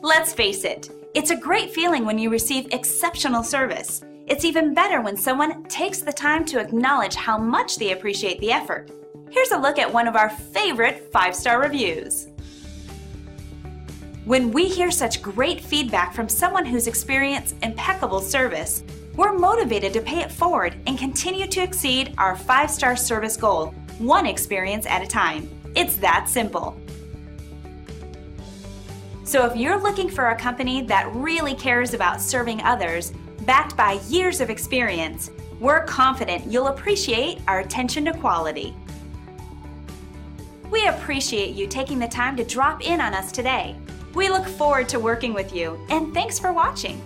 Let's face it, it's a great feeling when you receive exceptional service. It's even better when someone takes the time to acknowledge how much they appreciate the effort. Here's a look at one of our favorite 5-star reviews. When we hear such great feedback from someone who's experienced impeccable service, we're motivated to pay it forward and continue to exceed our 5-star service goal, one experience at a time. It's that simple. So if you're looking for a company that really cares about serving others, backed by years of experience, we're confident you'll appreciate our attention to quality. We appreciate you taking the time to drop in on us today. We look forward to working with you, and thanks for watching.